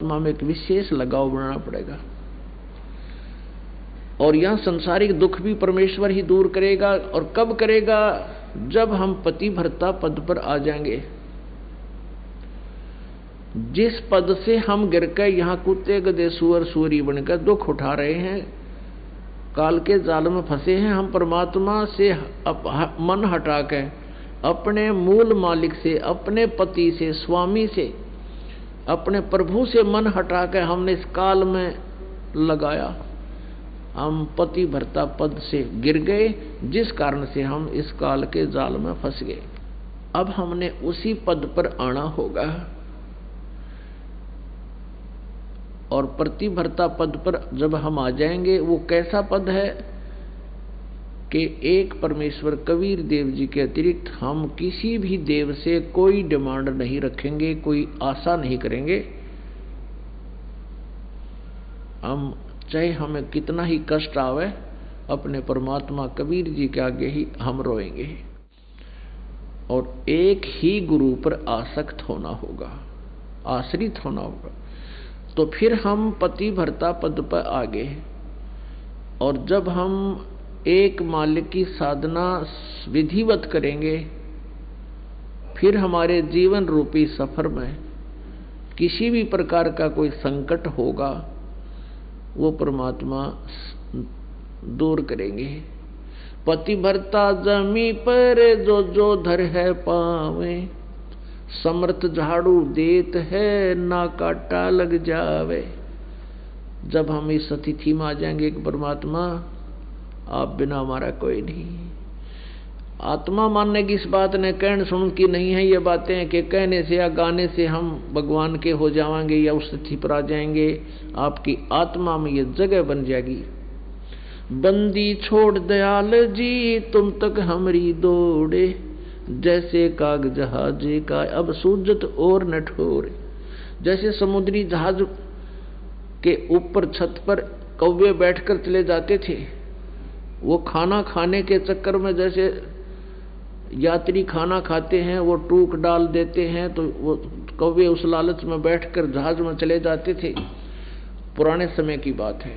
परमात्मा में एक विशेष लगाव बनाना पड़ेगा। और यह सांसारिक दुख भी परमेश्वर ही दूर करेगा। और कब करेगा? जब हम पतिव्रता पद पर आ जाएंगे। जिस पद से हम गिर कर यहाँ कुत्ते गधे सुअर सूरी बनकर दुख उठा रहे हैं, काल के जाल में फंसे हैं, हम परमात्मा से मन हटा कर अपने मूल मालिक से, अपने पति से, स्वामी से, अपने प्रभु से मन हटा कर हमने इस काल में लगाया। हम पतिव्रता पद से गिर गए, जिस कारण से हम इस काल के जाल में फंस गए। अब हमने उसी पद पर आना होगा। और पतिव्रता पद पर जब हम आ जाएंगे, वो कैसा पद है कि एक परमेश्वर कबीर देव जी के अतिरिक्त हम किसी भी देव से कोई डिमांड नहीं रखेंगे, कोई आशा नहीं करेंगे। हम चाहे हमें कितना ही कष्ट आवे, अपने परमात्मा कबीर जी के आगे ही हम रोएंगे। और एक ही गुरु पर आसक्त होना होगा, आश्रित होना होगा। तो फिर हम पतिव्रता पद पर आ गए। और जब हम एक मालिक की साधना विधिवत करेंगे, फिर हमारे जीवन रूपी सफर में किसी भी प्रकार का कोई संकट होगा, वो परमात्मा दूर करेंगे। पतिव्रता जमी पर जो जो धर है पावे, समर्थ झाड़ू देत है ना काटा लग जावे। जब हम इस स्थिति में आ जाएंगे कि परमात्मा आप बिना हमारा कोई नहीं। आत्मा मानने की इस बात ने कहने सुन की नहीं है। ये बातें कि कहने से या गाने से हम भगवान के हो जाएंगे या उस स्थिति पर आ जाएंगे। आपकी आत्मा में ये जगह बन जाएगी। बंदी छोड़ दयाल जी तुम तक हमरी दौड़े, जैसे काग जहाजे का अब सूजत और न ठोरे। जैसे समुद्री जहाज के ऊपर छत पर कौवे बैठकर चले जाते थे, वो खाना खाने के चक्कर में जैसे यात्री खाना खाते हैं, वो टूक डाल देते हैं, तो वो कौवे उस लालच में बैठकर जहाज में चले जाते थे। पुराने समय की बात है।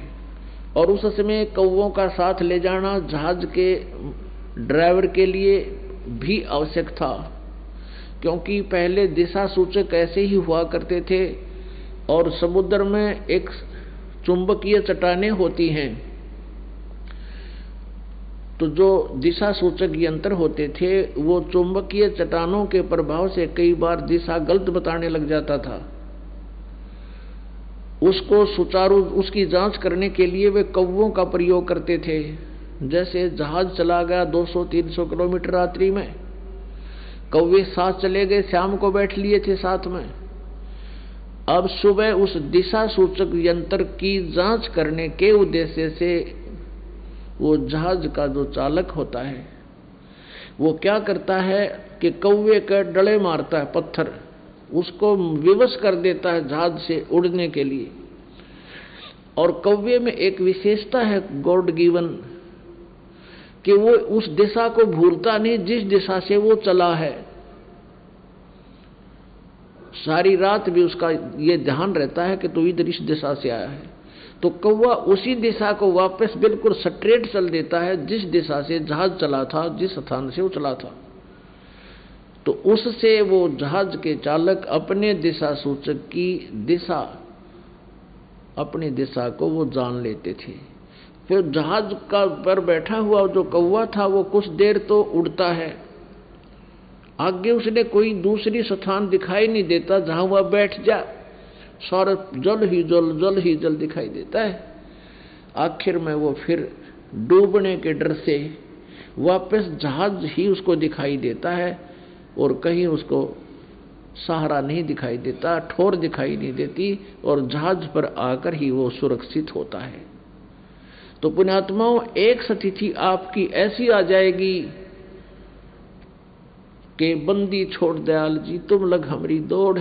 और उस समय कौवों का साथ ले जाना जहाज के ड्राइवर के लिए भी आवश्यक था, क्योंकि पहले दिशा सूचक ऐसे ही हुआ करते थे। और समुद्र में एक चुंबकीय चट्टानें होती हैं, तो जो दिशा सूचक यंत्र होते थे, वो चुंबकीय चट्टानों के प्रभाव से कई बार दिशा गलत बताने लग जाता था। उसको सुचारू उसकी जांच करने के लिए वे कौवों का प्रयोग करते थे। जैसे जहाज चला गया 200-300 किलोमीटर रात्रि में, कौवे साथ चले गए, शाम को बैठ लिए थे साथ में। अब सुबह उस दिशा सूचक यंत्र की जांच करने के उद्देश्य से वो जहाज का जो चालक होता है, वो क्या करता है कि कौवे का डले मारता है पत्थर, उसको विवश कर देता है जहाज से उड़ने के लिए। और कौवे में एक विशेषता है गॉड गिवन, कि वो उस दिशा को भूलता नहीं जिस दिशा से वो चला है। सारी रात भी उसका ये ध्यान रहता है कि तू इधर इस दिशा से आया है, तो कौवा उसी दिशा को वापस बिल्कुल स्ट्रेट चल देता है जिस दिशा से जहाज चला था, जिस स्थान से वो चला था। तो उससे वो जहाज के चालक अपने दिशा सूचक की दिशा, अपनी दिशा को वो जान लेते थे। फिर जहाज का पर बैठा हुआ जो कौवा था, वो कुछ देर तो उड़ता है, आगे उसने कोई दूसरी स्थान दिखाई नहीं देता जहां वह बैठ जा, सारा जल ही जल दिखाई देता है। आखिर में वो फिर डूबने के डर से वापस जहाज ही उसको दिखाई देता है, और कहीं उसको सहारा नहीं दिखाई देता, ठोर दिखाई नहीं देती, और जहाज पर आकर ही वो सुरक्षित होता है। तो पुण्यात्माओं, एक स्थिति आपकी ऐसी आ जाएगी कि बंदी छोड़ दयाल जी तुम लग हमरी दौड़,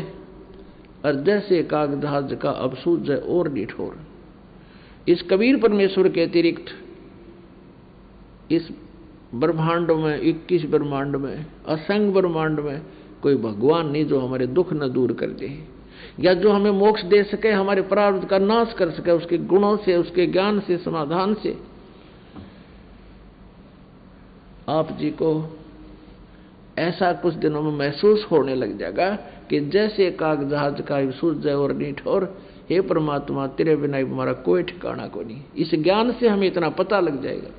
और जैसे काग जहाज का अब सूझ और निठोर। इस कबीर परमेश्वर के अतिरिक्त इस ब्रह्मांड में, 21 ब्रह्मांड में, असंख्य ब्रह्मांड में कोई भगवान नहीं जो हमारे दुख न दूर कर दे। या जो हमें मोक्ष दे सके, हमारे प्रारब्ध का नाश कर सके, उसके गुणों से, उसके ज्ञान से, समाधान से। आप जी को ऐसा कुछ दिनों में महसूस होने लग जाएगा कि जैसे काग जहाज का सूझ और निठोर, हे परमात्मा तेरे बिना हमारा कोई ठिकाना को नहीं। इस ज्ञान से हमें इतना पता लग जाएगा।